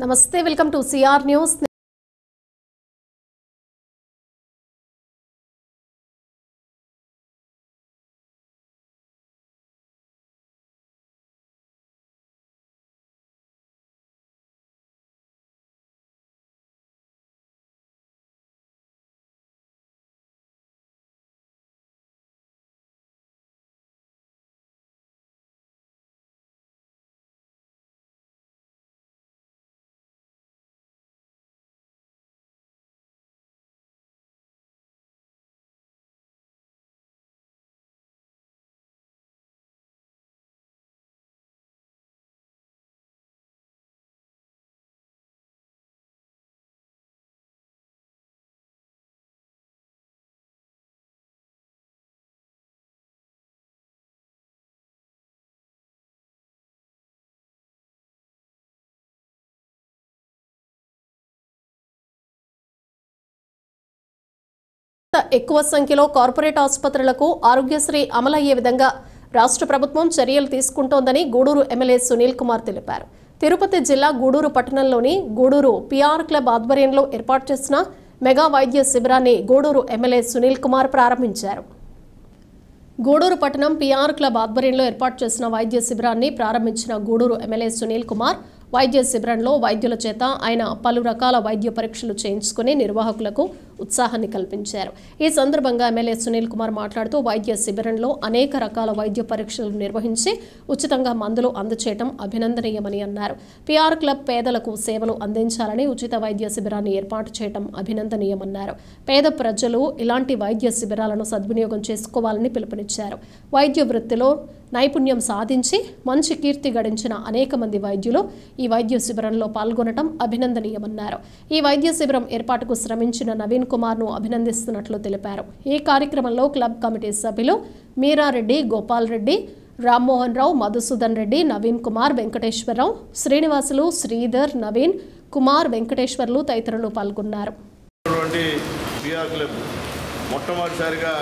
నమస్తే welcome to CR news. ఎక్కువ సంఖ్యలో కార్పొరేట్ ఆసుపత్రులకు ఆరోగ్యశ్రీ అమలయ్యే విధంగా రాష్ట్ర ప్రభుత్వం చర్యలు తీసుకుంటోందని గూడూరు ఎమ్మెల్యే సునీల్ కుమార్ తెలిపారు. తిరుపతి జిల్లా గూడూరు పట్టణంలోని గూడూరు పిఆర్ క్లబ్ ఆధ్వర్యంలో ఏర్పాటు చేసిన మెగా వైద్య శిబిరాన్ని గూడూరు ఎమ్మెల్యే సునీల్ కుమార్ ప్రారంభించారు. గూడూరు పట్టణం పిఆర్ క్లబ్ ఆధ్వర్యంలో ఏర్పాటు చేసిన వైద్య శిబిరాన్ని ప్రారంభించిన గూడూరు ఎమ్మెల్యే సునీల్ కుమార్ వైద్య శిబిరంలో వైద్యుల చేత ఆయన పలు రకాల వైద్య పరీక్షలు చేయించుకుని నిర్వాహకులకు ఉత్సాహాన్ని కల్పించారు. ఈ సందర్భంగా ఎమ్మెల్యే సునీల్ కుమార్ మాట్లాడుతూ వైద్య శిబిరంలో అనేక రకాల వైద్య పరీక్షలు నిర్వహించి ఉచితంగా మందులు అందజేయడం అభినందనీయమని అన్నారు. పిఆర్ క్లబ్ పేదలకు సేవలు అందించాలని ఉచిత వైద్య శిబిరాన్ని ఏర్పాటు చేయడం అభినందనీయమన్నారు. పేద ప్రజలు ఇలాంటి వైద్య శిబిరాలను సద్వినియోగం చేసుకోవాలని పిలుపునిచ్చారు. వైద్య వృత్తిలో నైపుణ్యం సాధించి మంచి కీర్తి గడించిన అనేక మంది వైద్యులు ఈ వైద్య శిబిరంలో పాల్గొనడం అభినందనీయమన్నారు. ఈ వైద్య శిబిరం ఏర్పాటుకు శ్రమించిన నవీన్ కుమార్ను అభినందిస్తున్నట్లు తెలిపారు. ఈ కార్యక్రమంలో క్లబ్ కమిటీ సభ్యులు మీరారెడ్డి, గోపాల్ రెడ్డి, రామ్మోహన్ రావు, మధుసూదన్ రెడ్డి, నవీన్ కుమార్, వెంకటేశ్వరరావు, శ్రీనివాసులు, శ్రీధర్, నవీన్ కుమార్, వెంకటేశ్వర్లు తదితరులు పాల్గొన్నారు. మొట్టమొదటిసారిగా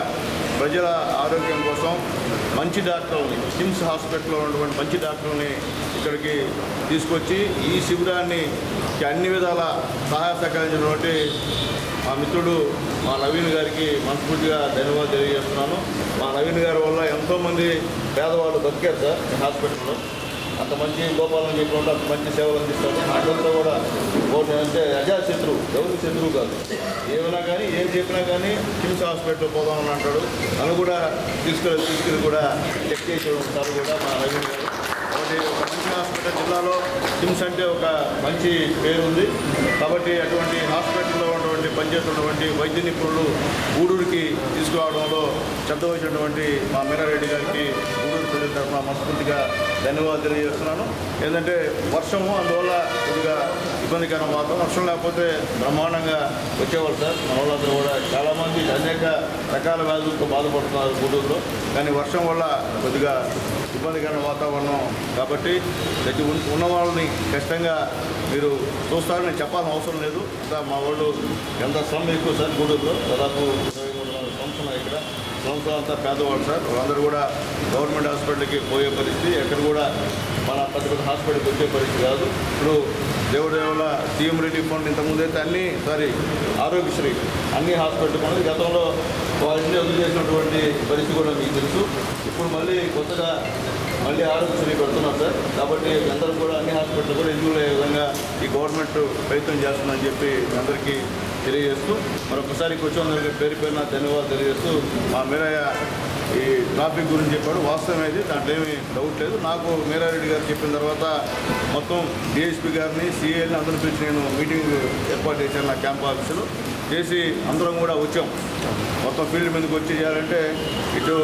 ప్రజల ఆరోగ్యం కోసం మంచి డాక్టర్ని కిమ్స్ హాస్పిటల్లో ఉన్నటువంటి మంచి డాక్టర్ని ఇక్కడికి తీసుకొచ్చి ఈ శిబిరాన్ని అన్ని విధాల సహాయ సహకరించినటువంటి మా మిత్రుడు మా నవీన్ గారికి మనస్ఫూర్తిగా ధన్యవాదాలు తెలియజేస్తున్నాను. మా నవీన్ గారి వల్ల ఎంతోమంది పేదవాళ్ళు బతికారు సార్ ఈ హాస్పిటల్లో. అంత మంచి గోపాలం చెప్పకుండా అంత మంచి సేవలు అందిస్తారు. అందరితో కూడా అంటే అజాశత్రువు, ఎవరికి శత్రువు కాదు. ఏమైనా కానీ ఏం చెప్పినా కానీ కిమ్స్ హాస్పిటల్ పోదామని అంటాడు. నన్ను కూడా తీసుకెళ్ళి కూడా చెక్ చేసి ఉంటారు కూడా మా నవీన్ గారు. కాబట్టి ఒక మంచి హాస్పిటల్ జిల్లాలో కిమ్స్ అంటే ఒక మంచి పేరు ఉంది. కాబట్టి అటువంటి హాస్పిటల్లో ఉన్నటువంటి పనిచేస్తున్నటువంటి వైద్య నిపుణులు గూడూరుకి తీసుకురావడంలో శ్రద్ధ వహించినటువంటి మా మీరారెడ్డి గారికి గూడూరు ప్రజల తరఫున మనస్ఫూర్తిగా ధన్యవాదాలు తెలియజేస్తున్నాను. ఏంటంటే వర్షము, అందువల్ల కొద్దిగా ఇబ్బందికరం వాతావరణం. వర్షం లేకపోతే బ్రహ్మాండంగా వచ్చేవాళ్ళు సార్. మన వాళ్ళందరూ కూడా చాలామంది అనేక రకాల వ్యాధులతో బాధపడుతున్నారు గూడూరులో. కానీ వర్షం వల్ల కొద్దిగా ఇబ్బందికరమైన వాతావరణం కాబట్టి ప్రతి ఉన్న వాళ్ళని కష్టంగా మీరు చూస్తారని చెప్పాల్సిన అవసరం లేదు. మా వాళ్ళు ఎంత శ్రమ ఎక్కువ సార్ గూడూరులో. దాదాపు 23 సంవత్సరాలు ఇక్కడ సంవత్సరం అంతా పేదవాళ్ళు సార్. వాళ్ళందరూ కూడా గవర్నమెంట్ హాస్పిటల్కి పోయే పరిస్థితి, ఎక్కడ కూడా మన పెద్ద పెద్ద హాస్పిటల్కి వచ్చే పరిస్థితి కాదు. ఇప్పుడు దేవుల సీఎం రిలీఫ్ ఫండ్ ఇంతకుముందు అయితే ఆరోగ్యశ్రీ అన్ని హాస్పిటల్ ఉన్నది. గతంలో వాళ్ళని వదిలేసినటువంటి పరిస్థితి కూడా మీకు తెలుసు. ఇప్పుడు మళ్ళీ కొత్తగా ఆరోగ్యశ్రీ పెడుతున్నారు సార్. కాబట్టి అందరూ కూడా అన్ని హాస్పిటల్ కూడా ఎన్నికలు అయ్యే విధంగా ఈ గవర్నమెంట్ ప్రయత్నం చేస్తుందని చెప్పి అందరికీ తెలియజేస్తూ మరొకసారి కూర్చోందరికి పేరుపైన ధన్యవాదాలు తెలియజేస్తూ మా మీరయ్య ఈ ట్రాఫిక్ గురించి చెప్పాడు. వాస్తవం అయితే దాంట్లో ఏమీ డౌట్ లేదు. నాకు మీరారెడ్డి గారు చెప్పిన తర్వాత మొత్తం డిఎస్పీ గారిని, సిఐని అందరిని పిలిచి నేను మీటింగ్ ఏర్పాటు చేశాను నా క్యాంప్ ఆఫీసులో చేసి అందరం కూడా వచ్చాం. మొత్తం ఫీల్డ్ మీదకి వచ్చి చేయాలంటే ఇటు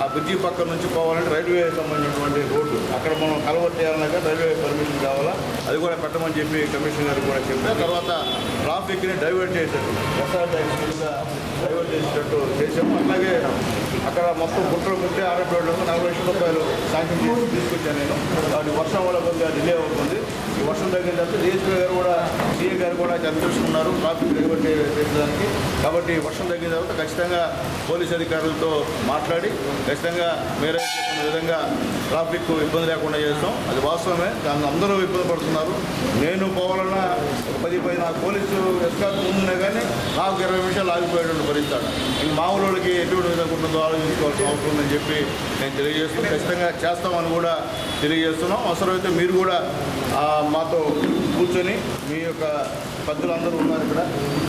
ఆ బ్రిడ్జి పక్కన నుంచి పోవాలంటే రైల్వే సంబంధించినటువంటి రోడ్డు అక్కడ మనం కలవట్ చేయాలన్నాక రైల్వే పర్మిషన్ కావాలా, అది కూడా పెట్టమని చెప్పి కమిషనర్ గారు కూడా చెప్పారు. తర్వాత ట్రాఫిక్ని డైవర్ట్ చేశారు, డైవర్ట్ చేసేటట్టు చేసాము. అట్లాగే అక్కడ మొత్తం గుంటలు కుట్టి ఆర్ఎఫ్ రోడ్లకు 40 లక్షల రూపాయలు శాంక్షన్ చేసి తీసుకొచ్చాను నేను. కాబట్టి వర్షం వల్ల కొద్దిగా డిలే అవుతుంది. ఈ వర్షం తగ్గిన తర్వాత డిఎస్పీ గారు కూడా సిఏ గారు కూడా తెలుసుకున్నారు ట్రాఫిక్ రెగ్యులేట్ చేసేదానికి. కాబట్టి వర్షం తగ్గిన తర్వాత ఖచ్చితంగా పోలీస్ అధికారులతో మాట్లాడి ఖచ్చితంగా మీరే చెప్పిన విధంగా ట్రాఫిక్ ఇబ్బంది లేకుండా చేస్తాం. అది వాస్తవమే, దాన్ని అందరూ ఇబ్బంది పడుతున్నారు. నేను పోవాలన్నా 10 పోలీసు ఎస్కార్ట్ ముందునే కానీ నాకు 20 నిమిషాలు ఆగిపోయేటువంటి పరిస్థితి. ఇంక మామూలు వాళ్ళకి ఎటువంటి విధంగా ఉంటుందో ఆలోచించుకోవాల్సిన అవసరం ఉందని చెప్పి నేను తెలియజేస్తూ ఖచ్చితంగా చేస్తామని కూడా తెలియజేస్తున్నాం. అవసరమైతే మీరు కూడా మాతో కూర్చొని మీ యొక్క పెద్దలందరూ ఉన్నారు ఇక్కడ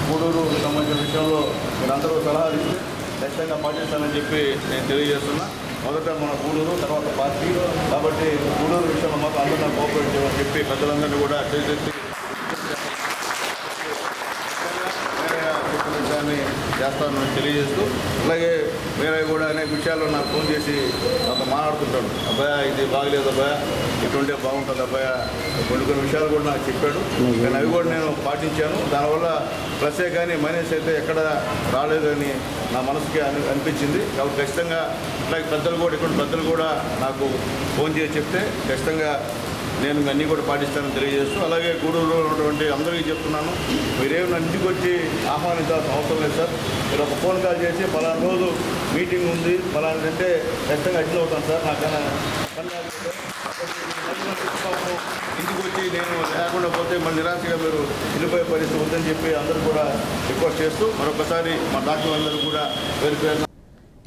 గూడూరు సంబంధించిన విషయంలో మీరందరూ సలహాలు ఇచ్చి ఖచ్చితంగా పాటిస్తానని చెప్పి నేను తెలియజేస్తున్నా. మొదట మన గూడూరు, తర్వాత పార్టీ. కాబట్టి గూడూరు విషయంలో మాకు అందరూ కోఆపరేట్ చేయమని చెప్పి పెద్దలందరినీ కూడా తెలియజేసి విషయాన్ని చేస్తానని తెలియజేస్తూ, అలాగే వేరే కూడా అనేక విషయాల్లో నాకు ఫోన్ చేసి ఒక మాట్లాడుతుంటాడు. అబ్బాయి ఇది బాగలేదు, అబ్బాయి ఇటుంటే బాగుంటుంది, అబ్బాయి కొన్ని విషయాలు కూడా నాకు చెప్పాడు. కానీ అవి కూడా నేను పాటించాను. దానివల్ల ప్లస్సే కానీ మైనస్ అయితే ఎక్కడ రాలేదని నా మనసుకి అనిపించింది. కాబట్టి ఖచ్చితంగా అలాగే పెద్దలు కూడా ఇక్కడ పెద్దలు కూడా నాకు ఫోన్ చేసి చెప్తే ఖచ్చితంగా నేను అన్నీ కూడా పాటిస్తానని తెలియజేస్తూ, అలాగే గూడూరులో ఉన్నటువంటి అందరికీ చెప్తున్నాను, మీరేమి నా ఇంటికి వచ్చి ఆహ్వానించాల్సిన అవసరం లేదు సార్. మీరు ఒక ఫోన్ కాల్ చేసి పలానా రోజు మీటింగ్ ఉంది పలానా అంటే ఖచ్చితంగా అటెండ్ అవుతాను సార్. నాకన్నా ఇంటికి వచ్చి నేను లేకుండా పోతే మళ్ళీ నిరాశగా మీరు వెళ్ళిపోయే పరిస్థితి ఉందని చెప్పి అందరూ కూడా రిక్వెస్ట్ చేస్తూ మరొకసారి మా డాక్టర్లందరూ కూడా పేరు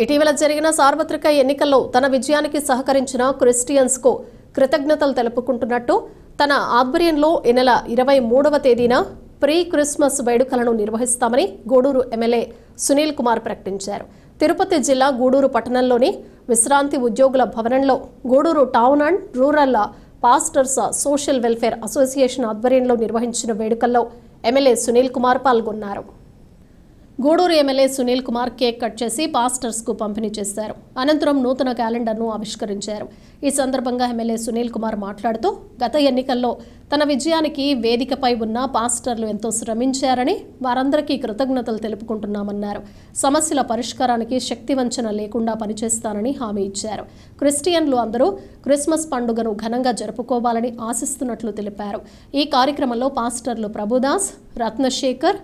ఇటీవల జరిగిన సార్వత్రిక ఎన్నికల్లో తన విజయానికి సహకరించిన క్రిస్టియన్స్కు కృతజ్ఞతలు తెలుపుకుంటున్నట్టు తన ఆధ్వర్యంలో ఈ నెల 23వ తేదీన ప్రీ క్రిస్మస్ వేడుకలను నిర్వహిస్తామని గూడూరు ఎమ్మెల్యే సునీల్ కుమార్ ప్రకటించారు. తిరుపతి జిల్లా గూడూరు పట్టణంలోని విశ్రాంతి ఉద్యోగుల భవనంలో Gudur town and rural pastors social welfare association ఆధ్వర్యంలో నిర్వహించిన వేడుకల్లో ఎమ్మెల్యే సునీల్ కుమార్ పాల్గొన్నారు. Gudur MLA Sunil Kumar cake cut చేసి పాస్టర్స్కు పంపిణీ చేశారు. అనంతరం నూతన క్యాలెండర్ను ఆవిష్కరించారు. ఈ సందర్భంగా ఎమ్మెల్యే సునీల్ కుమార్ మాట్లాడుతూ గత ఎన్నికల్లో తన విజయానికి వేదికపై ఉన్న పాస్టర్లు ఎంతో శ్రమించారని వారందరికీ కృతజ్ఞతలు తెలుపుకుంటున్నామన్నారు. సమస్యల పరిష్కారానికి శక్తివంచన లేకుండా పనిచేస్తానని హామీ ఇచ్చారు. క్రిస్టియన్లు అందరూ క్రిస్మస్ పండుగను ఘనంగా జరుపుకోవాలని ఆశిస్తున్నట్లు తెలిపారు. ఈ కార్యక్రమంలో పాస్టర్లు ప్రభుదాస్, రత్నశేఖర్,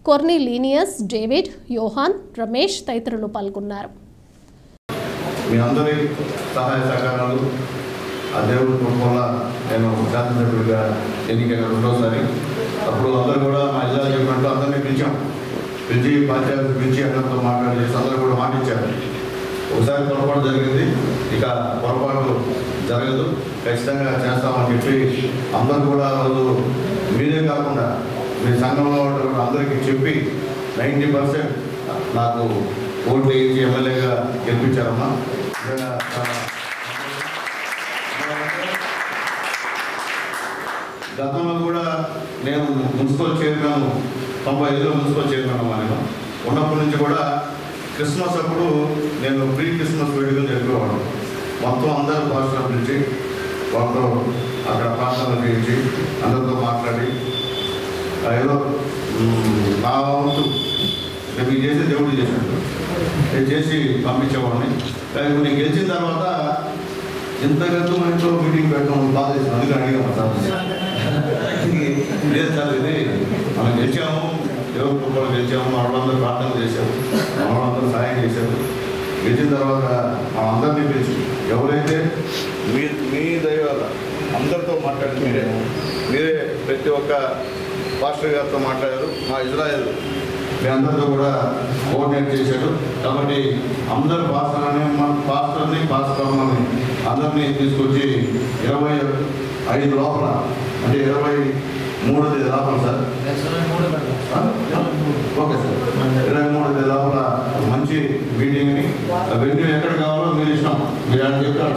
కొర్నీలీనియస్, డేవిడ్, యోహాన్, రమేష్ తదితరులు పాల్గొన్నారు. మీ అందరి సహాయ సహకారాలు ఆ దేవుడి వల్ల నేను శాసనసభ్యుడిగా ఎన్నికైన 2వసారి. అప్పుడు అందరూ కూడా మా జిల్లా చెప్పినట్టు అందరినీ పిలిచి బాధ్యతలు పిలిచి అందరితో మాట్లాడి అందరూ కూడా మాటించారు. ఒకసారి పొరపాటు జరిగింది, ఇక పొరపాటు జరగదు, ఖచ్చితంగా చేస్తామని చెప్పి అందరూ కూడా రోజు మీరే కాకుండా మీ సంఘంలో అందరికీ చెప్పి 90% నాకు ఓట్లు వేయించి ఎమ్మెల్యేగా గెలిపించారమ్మా. గతంలో కూడా నేను మున్సిపల్ చైర్మన్ 95లో మున్సిపల్ చైర్మన్ అమ్మా. నేను ఉన్నప్పటి నుంచి కూడా క్రిస్మస్ అప్పుడు నేను ప్రీ క్రిస్మస్ వేడుకలు జరిపేవాడు. మొత్తం అందరూ పాస్టర్ పిలిచి వాళ్ళతో అక్కడ ప్రార్థనలు చేయించి అందరితో మాట్లాడి ఏదో నా వంతు మీకు చేసి దేవుడు చేసినట్టు చేసి పంపించేవాడిని. కానీ నేను గెలిచిన తర్వాత ఇంతకంటూ మా ఇంట్లో మీటింగ్ పెట్టడం బాధ చేసిన అందుకని అడిగాము సార్. లేదు సార్, ఇది మనం గెలిచాము, దేవుడి కుటుంబాలు గెలిచాము, వాళ్ళందరూ ప్రార్థన చేశారు, వాళ్ళందరూ సాయం చేశారు. గెలిచిన తర్వాత మా అందరినీ పిలిచి ఎవరైతే మీ దైవాల అందరితో మాట్లాడి మీరే ప్రతి ఒక్క పాస్టర్ గారితో మాట్లాడారు. మా ఇజ్రాయెల్ మీ అందరితో కూడా కోఆర్డినేట్ చేశాడు. కాబట్టి అందరు పాస్టర్ని పాస్టర్ని అందరినీ తీసుకొచ్చి 25 లోపల అంటే 23 తేదీ లోపల సార్, ఓకే సార్, 23 తేదీ లోపల మంచి మీటింగ్ని వెన్యూ ఎక్కడ కావాలో మీరు ఇష్టం, మీరు అని చెప్తారు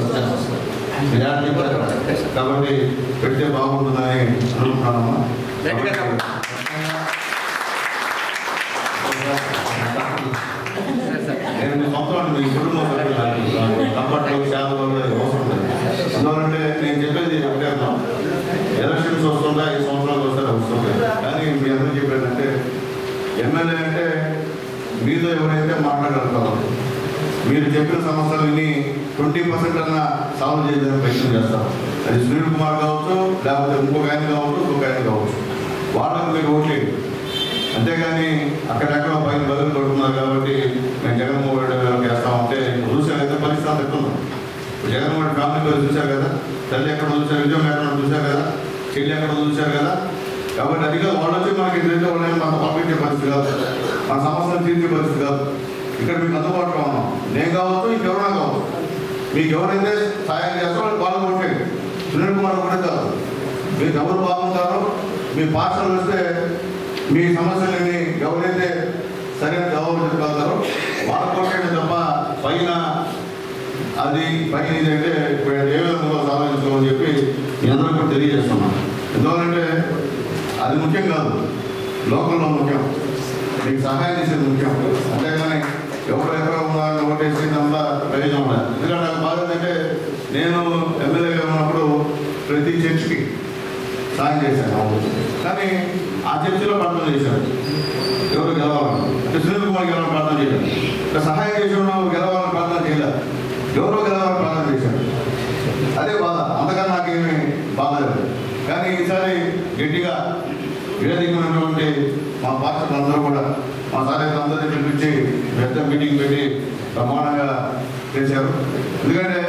కాబట్టి పెడితే బాగుంటుందని అనుకుంటున్నానమ్మా. నేను మీ సొంతం మీ కుటుంబ సభ్యులు కంఫర్ట్లో శాతంలో అవసరం లేదు. అందువలంటే నేను చెప్పేది ఒకటే అర్థం, ఎలక్షన్స్ వస్తుందా 5 సంవత్సరాలు వస్తే వస్తుంది. కానీ మీ అందరూ చెప్పేదంటే ఎమ్మెల్యే అంటే మీతో ఎవరైతే మాట్లాడగలుగుతారో మీరు చెప్పిన సమస్యలని 20% అన్నా సాల్వ్ చేయడానికి ప్రయత్నం చేస్తారు. అది సునీల్ కుమార్ కావచ్చు, లేకపోతే ఇంకొక ఆయన కావచ్చు, ఇంకొక ఆయన కావచ్చు, వాళ్ళకు మీరు ఓట్లేదు. అంతేగాని అక్కడెక్కడ పైన బదులు కొడుతున్నారు కాబట్టి మేము జగన్మోహన్ రెడ్డి గారికి వేస్తామంటే చూసారు కదా పరిస్థితి పెట్టున్నాం. జగన్మోహన్ రెడ్డి ఫ్యామిలీ పేరు చూశారు కదా, తల్లి ఎక్కడ చూశారు, విజయం ఎక్కడ చూశారు కదా, చెల్లి ఎక్కడ చూశారు కదా. కాబట్టి అది కాదు, వాళ్ళు వచ్చి మనకి ఎదురైతే వాళ్ళని మనకు పంపించే పరిస్థితి కాదు, మన సమస్యలు తీర్చే పరిస్థితి కాదు. ఇక్కడ మీకు అందుబాటులో ఉన్నాం. నేను కావచ్చు, ఇంకెవరైనా కావచ్చు, మీకు ఎవరైతే సాయం చేస్తారో వాళ్ళు పాల్గొంటేది. సునీల్ కుమార్ కూడా కాదు, మీకు ఎవరు బాగుంటారో మీ పాఠశాలలు వస్తే మీ సమస్యలని ఎవరైతే సరైన జవాబు చెప్పగలుగుతారో వాళ్ళ కోటే తప్ప పైన అది పైన ఇదంటే ఏ విధంగా సాధించుకోమని చెప్పి మీ అందరూ కూడా తెలియజేస్తున్నాను. ఎందుకంటే అది ముఖ్యం కాదు, లోకల్లో ముఖ్యం, మీకు సహాయం చేసేది ముఖ్యం. అంతేగాని ఎవరు ఎక్కడ ఉన్నారని ఓటేసేదంతా ప్రయోజనం లేదు. ఎందుకంటే నాకు బాధ ఏంటంటే నేను ఎమ్మెల్యేగా ఉన్నప్పుడు ప్రతి చర్చికి సాయం చేశాను, కానీ ఆ చర్చిలో ప్రార్థన చేశాను ఎవరు గెలవాలని. అంటే సునీల్ కుమార్ గెలవాలని ప్రార్థన చేశాను, ఇంకా సహాయం చేసేవాడు గెలవాలని ప్రార్థన చేయలేదు, ఎవరో గెలవాలని ప్రార్థన చేశాను. అదే బాధ, అంతకన్నా నాకేమీ బాధ లేదు. కానీ ఈసారి గట్టిగా వేదికమైనటువంటి మా పార్టీలు అందరూ కూడా మా సార్ అందరినీ పిలిపించి పెద్ద మీటింగ్ పెట్టి ప్రమాణంగా చేశారు. ఎందుకంటే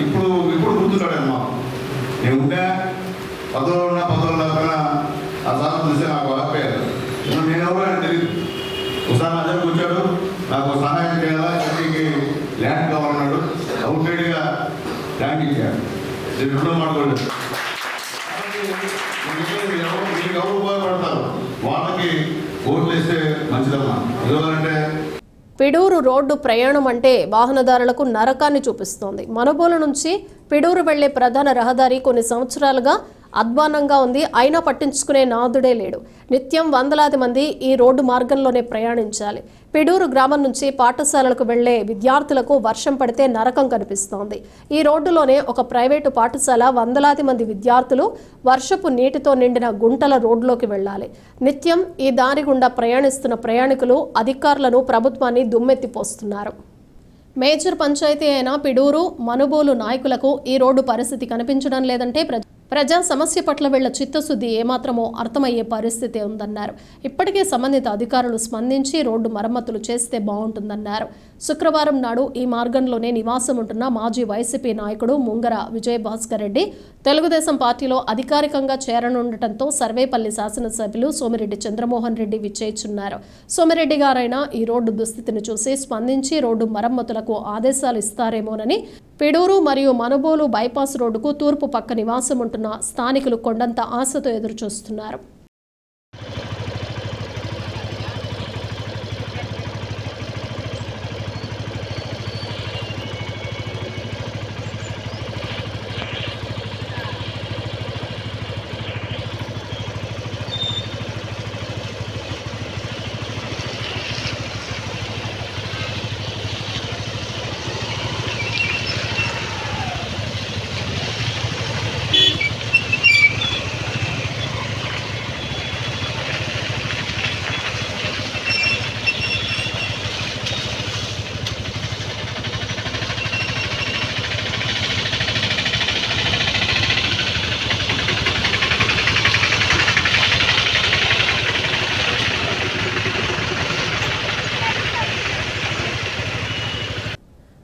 ఇప్పుడు గుర్తున్నాడమ్మా, నేను ఉంటే పదవులు ఉన్నా పదవులు లేకపోయినా ఆ సార్ చూస్తే నాకు ఆగిపోయారు. నేను ఎవరు అని తెలియదు. ఒకసారి నా దగ్గరకు వచ్చాడు, నాకు సహాయం చేయాలా, ఇంటికి ల్యాండ్ కావాలన్నాడు, అవుట్సైడ్గా ల్యాండ్ ఇచ్చాడు. నేను రుణం మాట్లాడలేదు. మీకు ఎవరు ఉపయోగపడతారు వాళ్ళకి ఓట్లు వేస్తే మంచిదమ్మా. ఎందుకంటే పిడూరు రోడ్డు ప్రయాణం అంటే వాహనదారులకు నరకాన్ని చూపిస్తోంది. మనుబోలు నుంచి పిడూరు వెళ్లే ప్రధాన రహదారి కొన్ని సంవత్సరాలుగా అధ్వానంగా ఉంది. అయినా పట్టించుకునే నాదుడే లేడు. నిత్యం వందలాది మంది ఈ రోడ్డు మార్గంలోనే ప్రయాణించాలి. పిడూరు గ్రామం నుంచి పాఠశాలలకు వెళ్లే విద్యార్థులకు వర్షం పడితే నరకం కనిపిస్తోంది. ఈ రోడ్డులోనే ఒక ప్రైవేటు పాఠశాల, వందలాది మంది విద్యార్థులు వర్షపు నీటితో నిండిన గుంటల రోడ్లోకి వెళ్లాలి. నిత్యం ఈ దారి గుండా ప్రయాణిస్తున్న ప్రయాణికులు అధికారులను, ప్రభుత్వాన్ని దుమ్మెత్తిపోస్తున్నారు. మేజర్ పంచాయతీ అయిన పిడూరు, మనుబోలు నాయకులకు ఈ రోడ్డు పరిస్థితి కనిపించడం లేదంటే ప్రజా సమస్య పట్ల వీళ్ల చిత్తశుద్ధి ఏమాత్రమో అర్థమయ్యే పరిస్థితి ఉందన్నారు. ఇప్పటికే సంబంధిత అధికారులు స్పందించి రోడ్డు మరమ్మతులు చేస్తే బాగుంటుందన్నారు. శుక్రవారం నాడు ఈ మార్గంలోనే నివాసం ఉంటున్న మాజీ వైసీపీ నాయకుడు ముంగర విజయభాస్కర్ రెడ్డి తెలుగుదేశం పార్టీలో అధికారికంగా చేరనుండటంతో సర్వేపల్లి శాసనసభ్యులు సోమిరెడ్డి చంద్రమోహన్ రెడ్డి విచ్చేయిచున్నారు. సోమిరెడ్డి గారైనా ఈ రోడ్డు దుస్థితిని చూసి స్పందించి రోడ్డు మరమ్మతులకు ఆదేశాలు ఇస్తారేమోనని పిడూరు మరియు మనుబోలు బైపాస్ రోడ్డుకు తూర్పు పక్క నివాసం ఉంటున్న స్థానికులు కొండంత ఆశతో ఎదురుచూస్తున్నారు.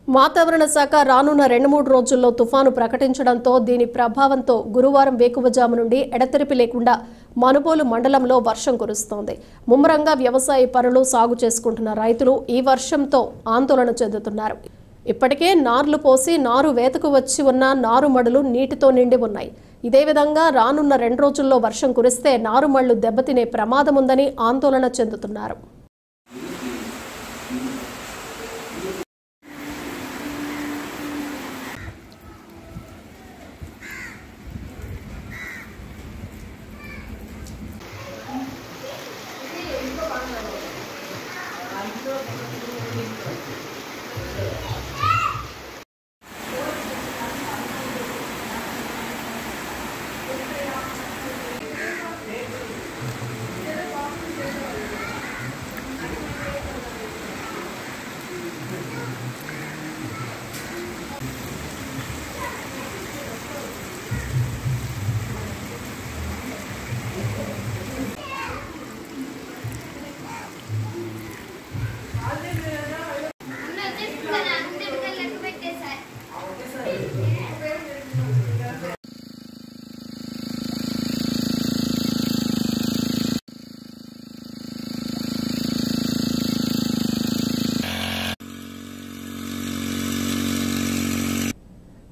వాతావరణ శాఖ రానున్న 2-3 రోజుల్లో తుఫాను ప్రకటించడంతో దీని ప్రభావంతో గురువారం వేకువజాము నుండి ఎడతెరిపి లేకుండా మనుబోలు మండలంలో వర్షం కురుస్తోంది. ముమ్మరంగా వ్యవసాయ పనులు సాగు చేసుకుంటున్న రైతులు ఈ వర్షంతో ఆందోళన చెందుతున్నారు. ఇప్పటికే నార్లు పోసి నారు వేతకు వచ్చి ఉన్న నారుమడులు నీటితో నిండి ఉన్నాయి. ఇదే విధంగా రానున్న 2 రోజుల్లో వర్షం కురిస్తే నారుమళ్లు దెబ్బతినే ప్రమాదం ఉందని ఆందోళన చెందుతున్నారు.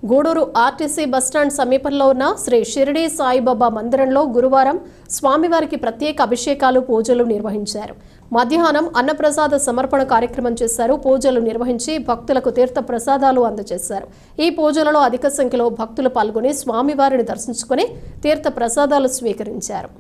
గూడూరు ఆర్టీసీ బస్టాండ్ సమీపంలో ఉన్న శ్రీ షిరిడి సాయిబాబా మందిరంలో గురువారం స్వామివారికి ప్రత్యేక అభిషేకాలు పూజలు నిర్వహించారు. మధ్యాహ్నం అన్నప్రసాద సమర్పణ కార్యక్రమం చేశారు. పూజలు నిర్వహించి భక్తులకు తీర్థ ప్రసాదాలు అందజేశారు. ఈ పూజలలో అధిక సంఖ్యలో భక్తులు పాల్గొని స్వామివారిని దర్శించుకుని తీర్థ ప్రసాదాలు స్వీకరించారు.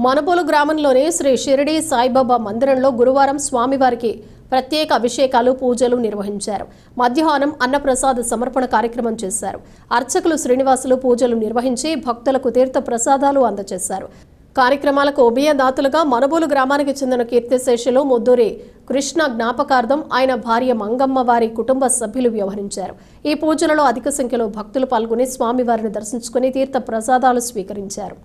మనబోలు గ్రామంలోని శ్రీ షిరిడి సాయిబాబా మందిరంలో గురువారం స్వామివారికి ప్రత్యేక అభిషేకాలు పూజలు నిర్వహించారు. మధ్యాహ్నం అన్నప్రసాద సమర్పణ కార్యక్రమం చేశారు. అర్చకులు శ్రీనివాసులు పూజలు నిర్వహించి భక్తులకు తీర్థ ప్రసాదాలు అందజేశారు. కార్యక్రమాలకు ఉభయదాతలుగా మనబోలు గ్రామానికి చెందిన కీర్తిశేషులు ముద్దూరి కృష్ణ జ్ఞాపకార్థం ఆయన భార్య మంగమ్మ వారి కుటుంబ సభ్యులు వ్యవహరించారు. ఈ పూజలలో అధిక సంఖ్యలో భక్తులు పాల్గొని స్వామివారిని దర్శించుకుని తీర్థ ప్రసాదాలు స్వీకరించారు.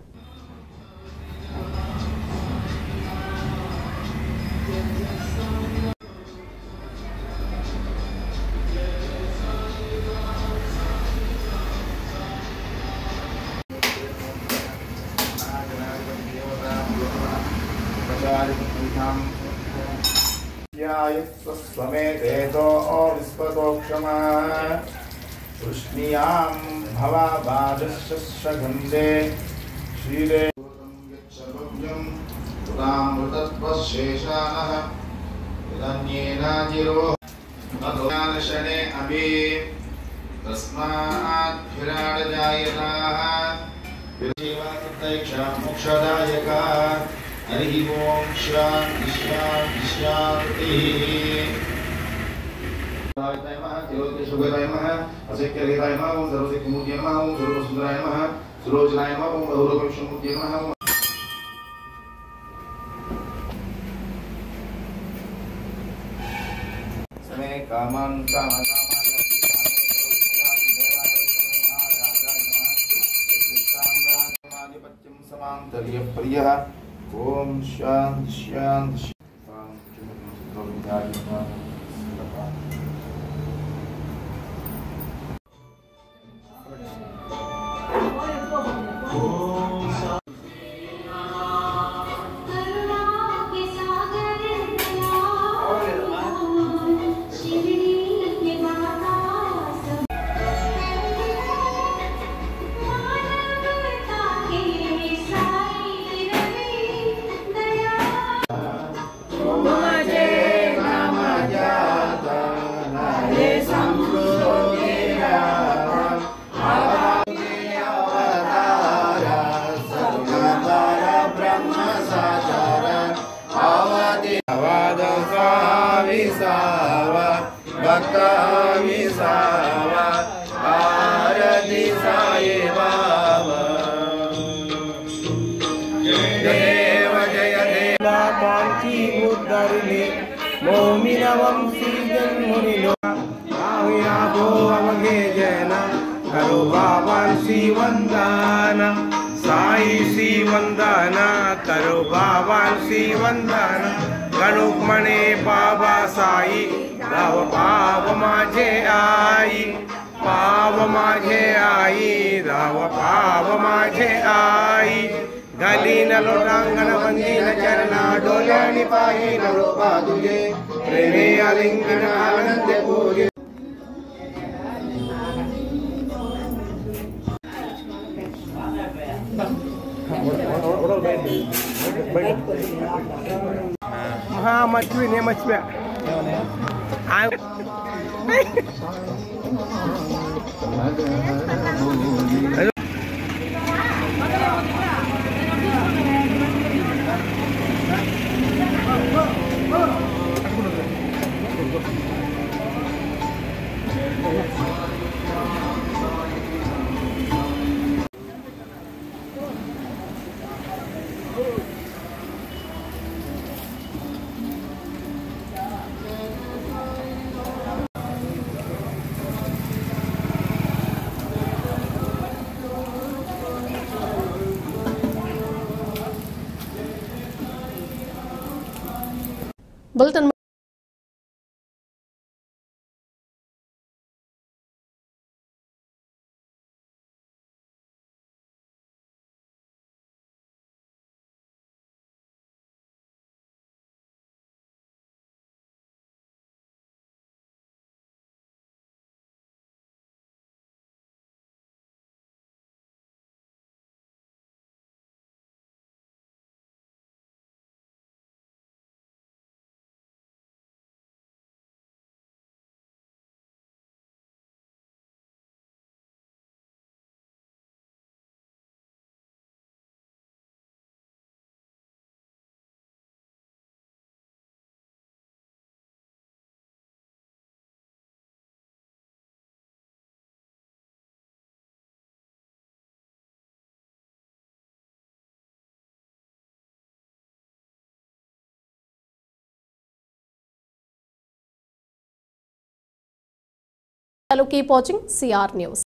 स्वमेतेतो विस्पतोक्षमा कृष्णियां भवाबादशगन्धे श्रीरे यच्छभुजं पुरामृतत्वशेषानः यदन्येनाजिरो मधुनाशने अभि तस्मात् विराडजायताः विजीवाकृतैक्षा मोक्षदायका हरि ओम शांति शांति शांति सुगताय नमः असेक्यलेताय नमः ओम सर्वसिद्धिमूर्तये नमः ओम सर्वसुंदराय नमः सुलोचनाय नमः ओम बहुरूपविष्णुमूर्तये नमः समय कामान समांतर्य प्रियः ओम शांति शांति करो बाबा सी वंदना गणुकमणे बाबा साई राव पाव माझे आई राव पाव माझे आई गलीन लोटांगण वंदीन चरणा डोल्यानी पायी नरोपा तुझे प्रेमे आलिंगन आनंद पूजे हाँ मछली ने मछली bulletin Keep watching CR News.